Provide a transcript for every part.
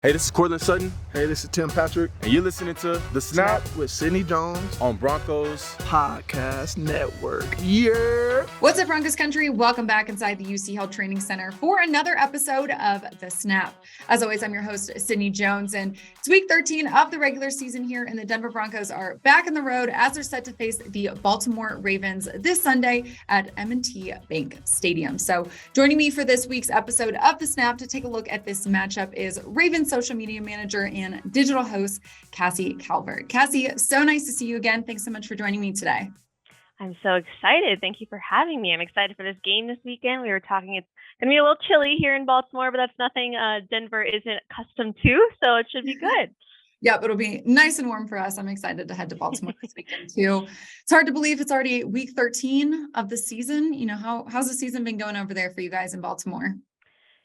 Hey, this is Cortland Sutton, Hey, this is Tim Patrick. and you're listening to The Snap with Sidney Jones on Broncos. Podcast Network. Yeah. What's up, Broncos country? Welcome back inside the UC Health Training Center for another episode of The Snap. As always, I'm your host, Sidney Jones, and it's week 13 of the regular season here, and the Denver Broncos are back on the road as they're set to face the Baltimore Ravens this Sunday at M&T Bank Stadium. So joining me for this week's episode of The Snap to take a look at this matchup is Ravens social media manager and digital host, Cassie Calvert. Cassie, so nice to see you again. Thanks so much for joining me today. I'm so excited. Thank you for having me. I'm excited for this game this weekend. We were talking, it's going to be a little chilly here in Baltimore, but that's nothing Denver isn't accustomed to, so it should be good. Yep, it'll be nice and warm for us. I'm excited to head to Baltimore this weekend too. It's hard to believe it's already week 13 of the season. You know, how's the season been going over there for you guys in Baltimore?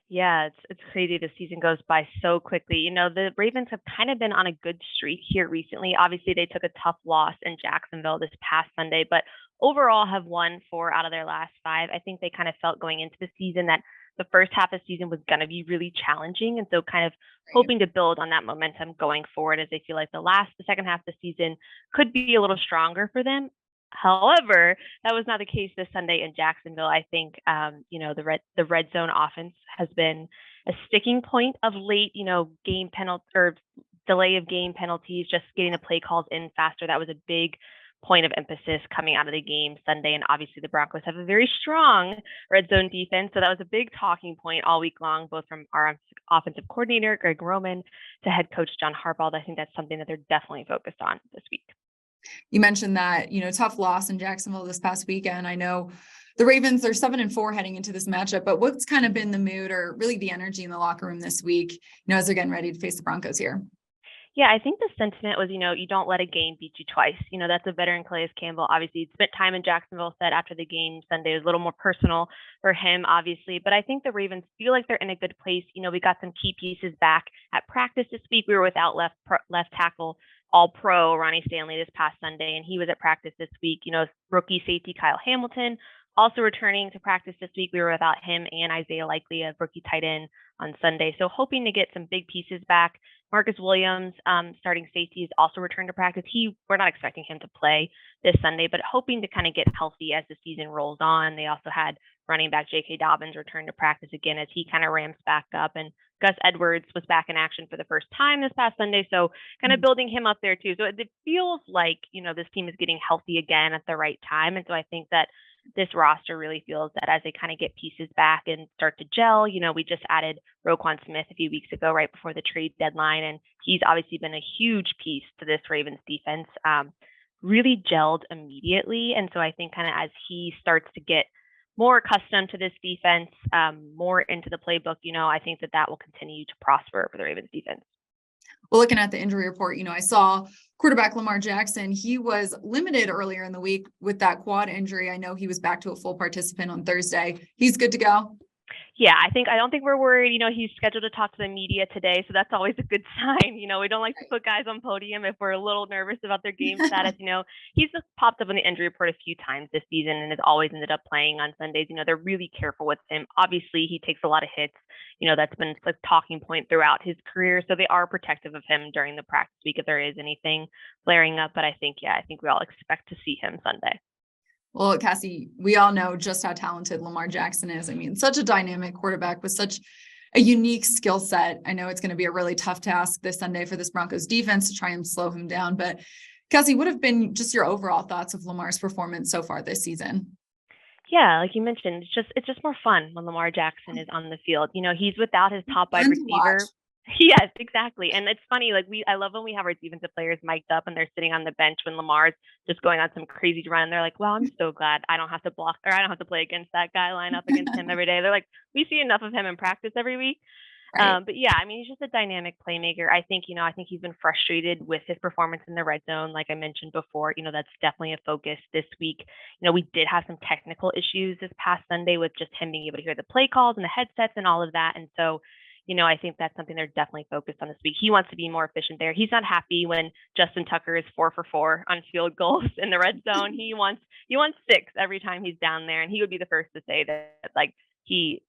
Yeah, it's crazy. The season goes by so quickly. You know, the Ravens have kind of been on a good streak here recently. Obviously, they took a tough loss in Jacksonville this past Sunday, but overall have won 4 out of their last 5. I think they kind of felt going into the season that the first half of the season was going to be really challenging. And so kind of hoping to build on that momentum going forward, as they feel like the second half of the season could be a little stronger for them. However, that was not the case this Sunday in Jacksonville. I think, the red zone offense has been a sticking point of late, game penalty or delay of game penalties, just getting the play calls in faster. That was a big point of emphasis coming out of the game Sunday. And obviously the Broncos have a very strong red zone defense. So that was a big talking point all week long, both from our offensive coordinator, Greg Roman, to head coach John Harbaugh. I think that's something that they're definitely focused on this week. You mentioned that, tough loss in Jacksonville this past weekend. I know the Ravens are 7-4 heading into this matchup, but what's kind of been the mood or really the energy in the locker room this week, as they're getting ready to face the Broncos here? Yeah, I think the sentiment was, you don't let a game beat you twice. That's a veteran, Calais Campbell. Obviously, he'd spent time in Jacksonville, said after the game Sunday was a little more personal for him, obviously. But I think the Ravens feel like they're in a good place. We got some key pieces back at practice this week. We were without left tackle All-Pro Ronnie Stanley this past Sunday, and he was at practice this week. Rookie safety Kyle Hamilton also returning to practice this week. We were without him and Isaiah Likely, a rookie tight end, on Sunday. So hoping to get some big pieces back. Marcus Williams, starting safety, is also returned to practice. We're not expecting him to play this Sunday, but hoping to kind of get healthy as the season rolls on. They also had running back J.K. Dobbins return to practice again as he kind of ramps back up. And Gus Edwards was back in action for the first time this past Sunday. So kind of building him up there too. So it feels like, this team is getting healthy again at the right time. And so I think that this roster really feels that as they kind of get pieces back and start to gel, we just added Roquan Smith a few weeks ago, right before the trade deadline. And he's obviously been a huge piece to this Ravens defense, really gelled immediately. And so I think kind of as he starts to get more accustomed to this defense, more into the playbook, I think that will continue to prosper for the Ravens defense. Well, looking at the injury report, I saw quarterback Lamar Jackson. He was limited earlier in the week with that quad injury. I know he was back to a full participant on Thursday. He's good to go. Yeah, I don't think we're worried. He's scheduled to talk to the media today, so that's always a good sign. We don't like to put guys on podium if we're a little nervous about their game status. He's just popped up on the injury report a few times this season and has always ended up playing on Sundays. They're really careful with him. Obviously, he takes a lot of hits. That's been a talking point throughout his career, so they are protective of him during the practice week if there is anything flaring up. But I think we all expect to see him Sunday. Well, Cassie, we all know just how talented Lamar Jackson is. I mean, such a dynamic quarterback with such a unique skill set. I know it's going to be a really tough task this Sunday for this Broncos defense to try and slow him down. But Cassie, what have been just your overall thoughts of Lamar's performance so far this season? Yeah, like you mentioned, it's just more fun when Lamar Jackson is on the field. He's without his top wide receiver. Yes, exactly. And it's funny, I love when we have our defensive players mic'd up and they're sitting on the bench when Lamar's just going on some crazy run. And they're like, wow, I'm so glad I don't have to block or I don't have to play against that guy, line up against him every day. They're like, we see enough of him in practice every week. Right. But yeah, he's just a dynamic playmaker. I think he's been frustrated with his performance in the red zone. Like I mentioned before, that's definitely a focus this week. We did have some technical issues this past Sunday with just him being able to hear the play calls and the headsets and all of that. And so, I think that's something they're definitely focused on this week. He wants to be more efficient there. He's not happy when Justin Tucker is 4 for 4 on field goals in the red zone. He wants 6 every time he's down there. And he would be the first to say that,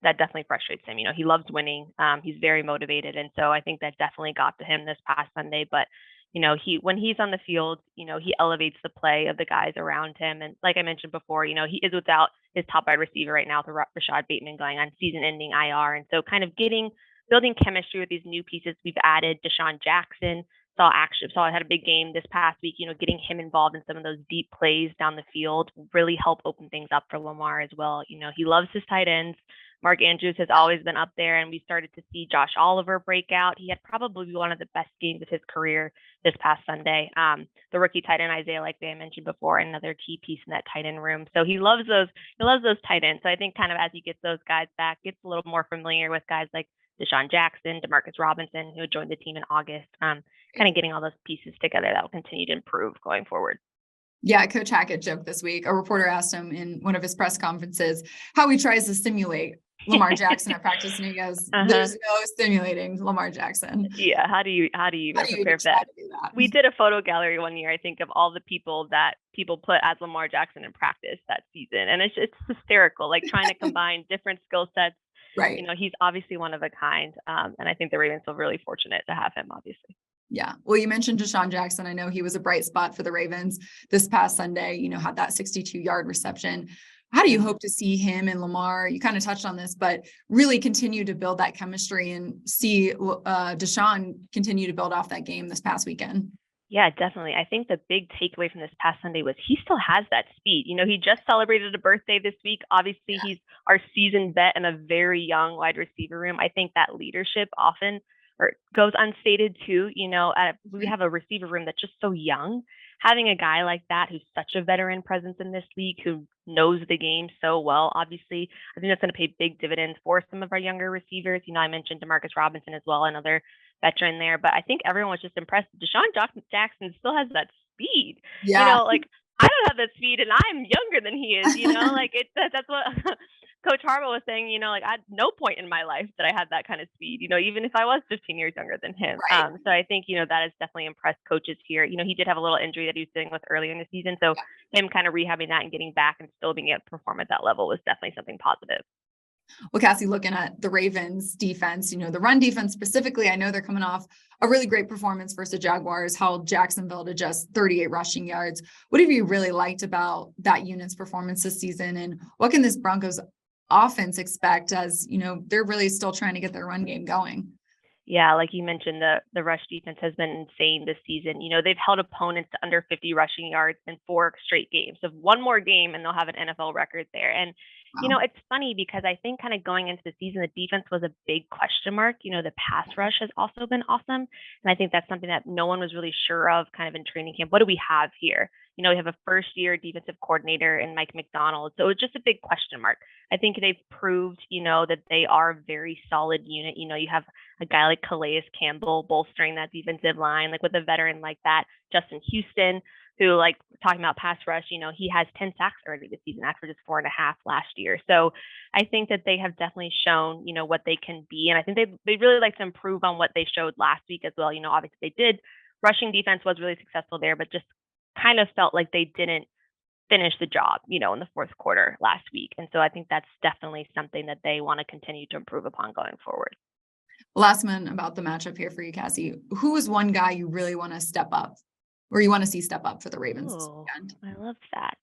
that definitely frustrates him. He loves winning. He's very motivated. And so I think that definitely got to him this past Sunday. But, when he's on the field, he elevates the play of the guys around him. And like I mentioned before, he is without his top wide receiver right now, Rashad Bateman going on season ending IR. And so kind of building chemistry with these new pieces. We've added DeSean Jackson. Saw I had a big game this past week, getting him involved in some of those deep plays down the field really help open things up for Lamar as well. He loves his tight ends. Mark Andrews has always been up there, and we started to see Josh Oliver break out. He had probably one of the best games of his career this past Sunday. The rookie tight end Isaiah, like I mentioned before, another key piece in that tight end room. So he loves those tight ends. So I think kind of as he gets those guys back, gets a little more familiar with guys like DeSean Jackson, Demarcus Robinson, who joined the team in August, kind of getting all those pieces together that will continue to improve going forward. Yeah, Coach Hackett joked this week. A reporter asked him in one of his press conferences how he tries to stimulate Lamar Jackson at practice, and he goes, "There's no stimulating Lamar Jackson." Yeah, how do you even prepare for that? We did a photo gallery one year, I think, of all the people that people put as Lamar Jackson in practice that season, and it's hysterical, like trying to combine different skill sets. Right. He's obviously one of a kind, and I think the Ravens feel really fortunate to have him, obviously. Yeah. Well, you mentioned DeSean Jackson. I know he was a bright spot for the Ravens this past Sunday, had that 62-yard reception. How do you hope to see him and Lamar? You kind of touched on this, but really continue to build that chemistry and see DeSean continue to build off that game this past weekend? Yeah, definitely. I think the big takeaway from this past Sunday was he still has that speed. He just celebrated a birthday this week. Obviously, He's our seasoned vet in a very young wide receiver room. I think that leadership often goes unstated too. We have a receiver room that's just so young. Having a guy like that who's such a veteran presence in this league, who knows the game so well, obviously, I think that's going to pay big dividends for some of our younger receivers. I mentioned Demarcus Robinson as well, another veteran there, but I think everyone was just impressed. DeSean Jackson still has that speed. Yeah. I don't have that speed, and I'm younger than he is. That's what Coach Harbaugh was saying. At no point in my life that I had that kind of speed. Even if I was 15 years younger than him. Right. So I think that has definitely impressed coaches here. He did have a little injury that he was dealing with earlier in the season, so him kind of rehabbing that and getting back and still being able to perform at that level was definitely something positive. Well, Cassie, looking at the Ravens defense, the run defense specifically, I know they're coming off a really great performance versus the Jaguars, held Jacksonville to just 38 rushing yards. What have you really liked about that unit's performance this season? And what can this Broncos offense expect as, they're really still trying to get their run game going? Yeah, like you mentioned, the rush defense has been insane this season. They've held opponents to under 50 rushing yards in 4 straight games. So one more game and they'll have an NFL record there. And it's funny because I think kind of going into the season, the defense was a big question mark. The pass rush has also been awesome. And I think that's something that no one was really sure of kind of in training camp. What do we have here? We have a first-year defensive coordinator in Mike McDonald. So it's just a big question mark. I think they've proved, that they are a very solid unit. You have a guy like Calais Campbell bolstering that defensive line, like with a veteran like that, Justin Houston, who, like talking about pass rush, he has 10 sacks already this season after just 4.5 last year. So I think that they have definitely shown, what they can be. And I think they really like to improve on what they showed last week as well. Obviously they did. Rushing defense was really successful there, but just kind of felt like they didn't finish the job, in the fourth quarter last week. And so I think that's definitely something that they want to continue to improve upon going forward. Last one about the matchup here for you, Cassie. Who is one guy you really want to step up, or you want to see step up for the Ravens this weekend? I love that.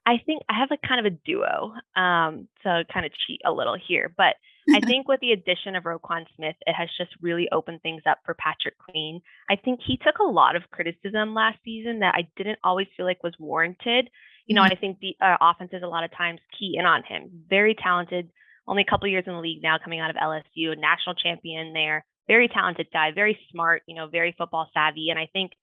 I think I have kind of a duo, so kind of cheat a little here, but I think with the addition of Roquan Smith, it has just really opened things up for Patrick Queen. I think he took a lot of criticism last season that I didn't always feel like was warranted. I think the offenses a lot of times key in on him. Very talented, only a couple years in the league now, coming out of LSU, a national champion there. Very talented guy, very smart, very football savvy. And I think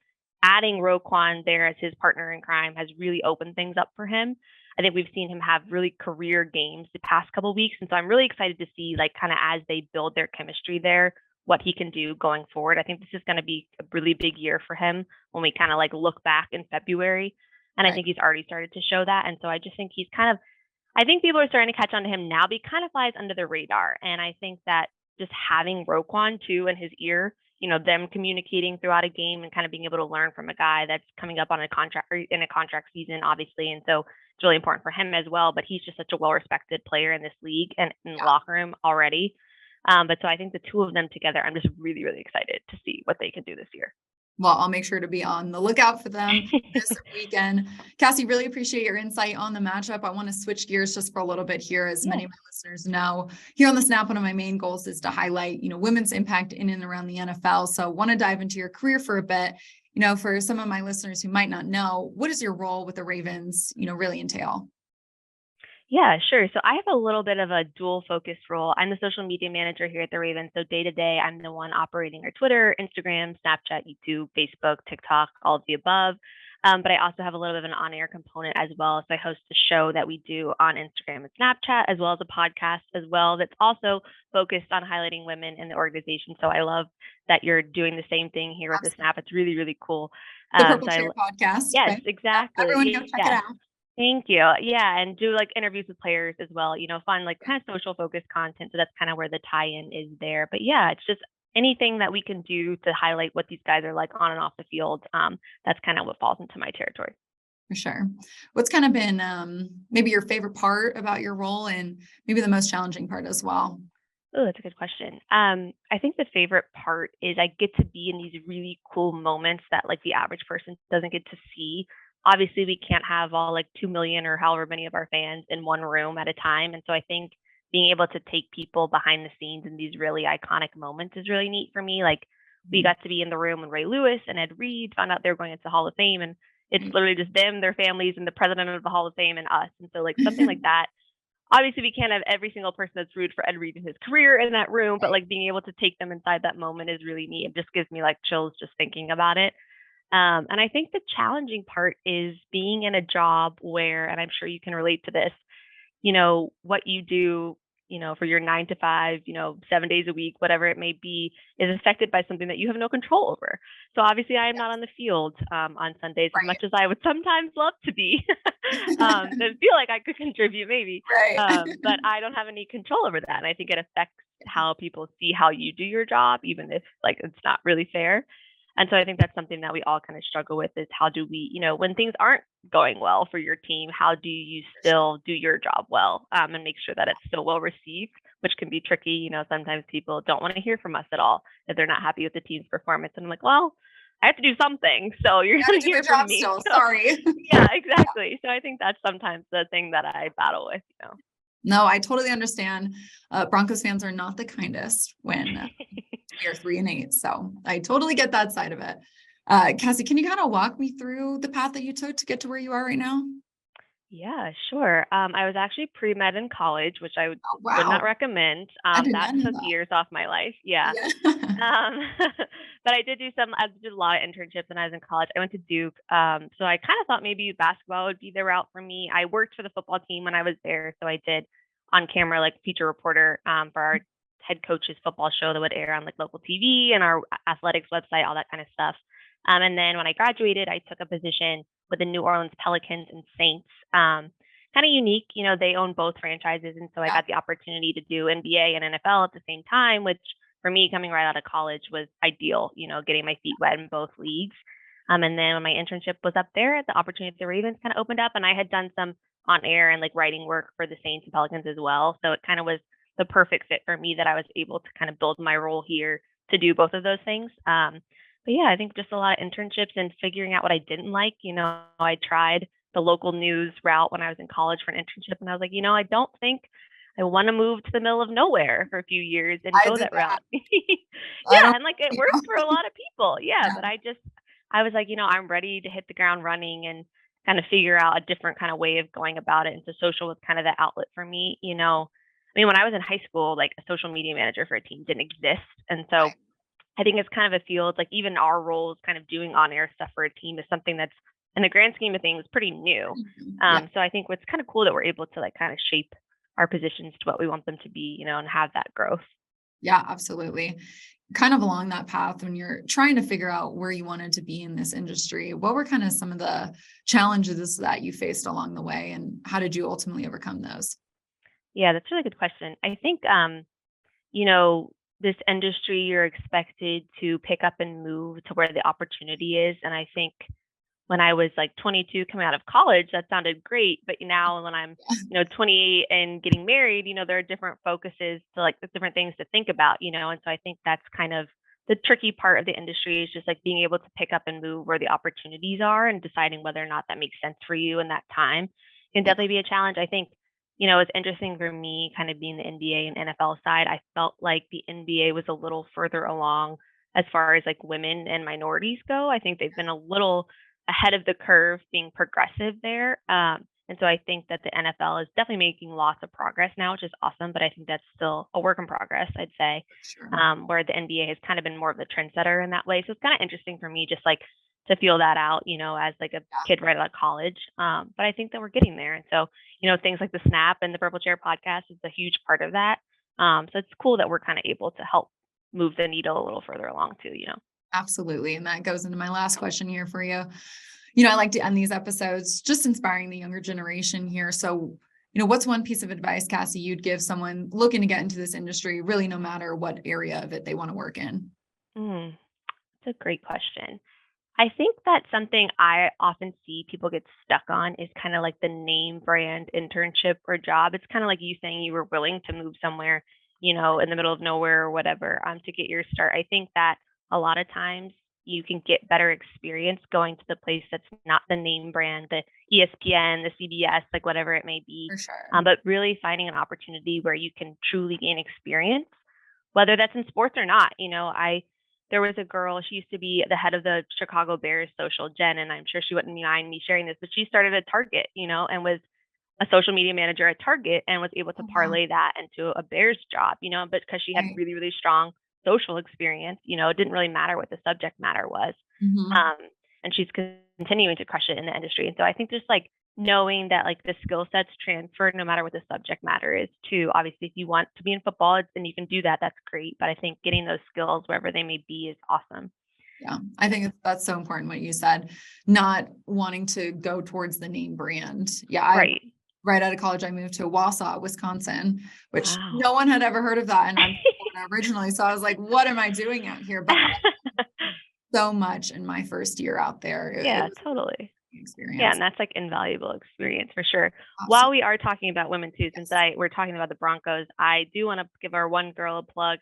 adding Roquan there as his partner in crime has really opened things up for him. I think we've seen him have really career games the past couple of weeks. And so I'm really excited to see, like, kind of as they build their chemistry there, what he can do going forward. I think this is going to be a really big year for him when we kind of like look back in February. And I think he's already started to show that. And so I just think he's I think people are starting to catch on to him now, but he kind of flies under the radar. And I think that just having Roquan too in his ear, them communicating throughout a game and kind of being able to learn from a guy that's coming up on a contract or in a contract season, obviously. And so it's really important for him as well. But he's just such a well-respected player in this league and in the Yeah. locker room already. But so I think the two of them together, I'm just really, really excited to see what they can do this year. Well, I'll make sure to be on the lookout for them this weekend. Cassie, really appreciate your insight on the matchup. I want to switch gears just for a little bit here. As many of my listeners know, here on the Snap, one of my main goals is to highlight, women's impact in and around the NFL. So want to dive into your career for a bit. For some of my listeners who might not know, what does your role with the Ravens, really entail? Yeah, sure. So I have a little bit of a dual focus role. I'm the social media manager here at the Ravens. So day to day, I'm the one operating our Twitter, Instagram, Snapchat, YouTube, Facebook, TikTok, all of the above. But I also have a little bit of an on-air component as well. So I host a show that we do on Instagram and Snapchat, as well as a podcast as well that's also focused on highlighting women in the organization. So I love that you're doing the same thing here with the Snap. It's really, really cool. The Purple Chair podcast. Yes, right? exactly. Everyone go check it out. Thank you. Yeah, and do like interviews with players as well, fun, like kind of social focused content. So that's kind of where the tie-in is there. But yeah, it's just anything that we can do to highlight what these guys are like on and off the field. That's kind of what falls into my territory. For sure. What's kind of been maybe your favorite part about your role and maybe the most challenging part as well? Oh, that's a good question. I think the favorite part is I get to be in these really cool moments that like the average person doesn't get to see. Obviously, we can't have all like 2 million or however many of our fans in one room at a time. And so I think being able to take people behind the scenes in these really iconic moments is really neat for me. Like we got to be in the room when Ray Lewis and Ed Reed found out they were going into the Hall of Fame, and it's literally just them, their families, and the president of the Hall of Fame and us. And so like something like that. Obviously, we can't have every single person that's rooted for Ed Reed in his career in that room, but like being able to take them inside that moment is really neat. It just gives me like chills just thinking about it. And I think the challenging part is being in a job where, and I'm sure you can relate to this, what you do, for your 9 to 5, 7 days a week, whatever it may be, is affected by something that you have no control over. So obviously I am not on the field on Sundays as much as I would sometimes love to be. And feel like I could contribute maybe, but I don't have any control over that. And I think it affects how people see how you do your job, even if like it's not really fair. And so I think that's something that we all kind of struggle with is how do we, when things aren't going well for your team, how do you still do your job well and make sure that it's still well received, which can be tricky. Sometimes people don't want to hear from us at all if they're not happy with the team's performance. And I'm like, well, I have to do something. So you're going to hear from me. Still. Sorry. Yeah, exactly. So I think that's sometimes the thing that I battle with, No, I totally understand. Broncos fans are not the kindest when we are 3-8. So I totally get that side of it. Cassie, can you kind of walk me through the path that you took to get to where you are right now? Yeah, sure. I was actually pre-med in college, which I would not recommend. That took years off my life. Yeah. But I did a lot of internships when I was in college. I went to Duke. So I kind of thought maybe basketball would be the route for me. I worked for the football team when I was there. So I did on camera, like feature reporter for our head coach's football show that would air on like local TV and our athletics website, all that kind of stuff. And then when I graduated, I took a position with the New Orleans Pelicans and Saints. Kind of unique, they own both franchises. And so I got the opportunity to do NBA and NFL at the same time, which for me, coming right out of college was ideal, getting my feet wet in both leagues. And then when my internship was up there, the opportunity at the Ravens kind of opened up, and I had done some on air and like writing work for the Saints and Pelicans as well. So it kind of was the perfect fit for me that I was able to kind of build my role here to do both of those things. But yeah, I think just a lot of internships and figuring out what I didn't like. I tried the local news route when I was in college for an internship, and I was like, I don't think I want to move to the middle of nowhere for a few years and go that route. Yeah, and like it works for a lot of people. Yeah, but I was like, I'm ready to hit the ground running and kind of figure out a different kind of way of going about it. And so social was kind of the outlet for me. When I was in high school, like a social media manager for a team didn't exist, and so I think it's kind of a field, like even our roles kind of doing on-air stuff for a team is something that's in the grand scheme of things pretty new. So I think what's kind of cool that we're able to like kind of shape our positions to what we want them to be, and have that growth. Yeah, absolutely. Kind of along that path, when you're trying to figure out where you wanted to be in this industry, what were kind of some of the challenges that you faced along the way, and how did you ultimately overcome those? Yeah, that's a really good question. I think, this industry, you're expected to pick up and move to where the opportunity is. And I think when I was like 22 coming out of college, that sounded great. But now when I'm, 28 and getting married, there are different focuses to like the different things to think about, and so I think that's kind of the tricky part of the industry is just like being able to pick up and move where the opportunities are and deciding whether or not that makes sense for you in that time can definitely be a challenge. I think, it's interesting for me kind of being the NBA and NFL side. I felt like the NBA was a little further along as far as like women and minorities go. I think they've been a little ahead of the curve being progressive there. And so I think that the NFL is definitely making lots of progress now, which is awesome. But I think that's still a work in progress, I'd say, Sure. Where the NBA has kind of been more of the trendsetter in that way. So it's kind of interesting for me just like to feel that out, as like a kid right out of college. But I think that we're getting there. And so, things like the Snap and the Purple Chair podcast is a huge part of that. So it's cool that we're kind of able to help move the needle a little further along too, Absolutely. And that goes into my last question here for you. I like to end these episodes just inspiring the younger generation here. So, what's one piece of advice, Cassie, you'd give someone looking to get into this industry, really no matter what area of it they want to work in? That's a great question. I think that something I often see people get stuck on is kind of like the name brand internship or job. It's kind of like you saying you were willing to move somewhere, in the middle of nowhere or whatever, to get your start. I think that a lot of times you can get better experience going to the place that's not the name brand, the ESPN, the CBS, like whatever it may be. For sure. But really finding an opportunity where you can truly gain experience, whether that's in sports or not. There was a girl, she used to be the head of the Chicago Bears social, Jen, and I'm sure she wouldn't mind me sharing this, but she started at Target, and was a social media manager at Target and was able to parlay that into a Bears job, but because she had really, really strong social experience, it didn't really matter what the subject matter was. And she's continuing to crush it in the industry. And so I think just like knowing that like the skill sets transfer no matter what the subject matter is too. Obviously, if you want to be in football, then you can do that. That's great. But I think getting those skills wherever they may be is awesome. Yeah, I think that's so important what you said, not wanting to go towards the name brand. Yeah, right out of college, I moved to Wausau, Wisconsin, which no one had ever heard of that. And I'm originally, so I was like, what am I doing out here? But so much in my first year out there. Yeah, totally. Experience. Yeah, and that's like invaluable experience for sure. Awesome. While we are talking about women too, since we're talking about the Broncos, I do want to give our one girl a plug.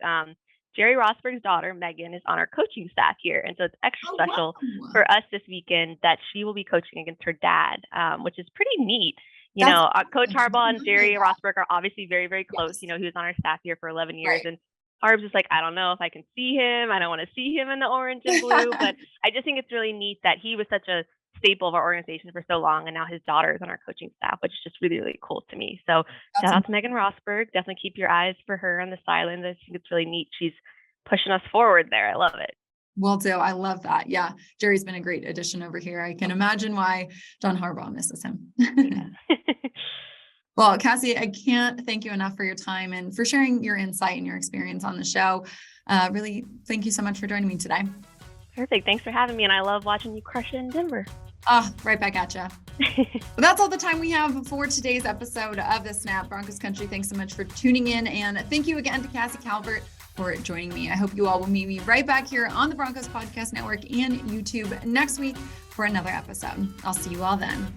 Jerry Rosberg's daughter, Megan, is on our coaching staff here. And so it's extra special for us this weekend that she will be coaching against her dad, which is pretty neat. Coach Harbaugh and Jerry Rosberg are obviously very, very close. He was on our staff here for 11 years. Right. And Harb's just like, I don't know if I can see him. I don't want to see him in the orange and blue. But I just think it's really neat that he was such a staple of our organization for so long. And now his daughter is on our coaching staff, which is just really, really cool to me. So shout out to Megan Rosberg. Definitely keep your eyes for her on the sidelines. I think it's really neat. She's pushing us forward there. I love it. Will do. I love that. Yeah. Jerry's been a great addition over here. I can imagine why John Harbaugh misses him. Yeah. Well, Cassie, I can't thank you enough for your time and for sharing your insight and your experience on the show. Really, thank you so much for joining me today. Perfect. Thanks for having me. And I love watching you crush it in Denver. Right back at you. That's all the time we have for today's episode of The Snap Broncos Country. Thanks so much for tuning in. And thank you again to Cassie Calvert for joining me. I hope you all will meet me right back here on the Broncos Podcast Network and YouTube next week for another episode. I'll see you all then.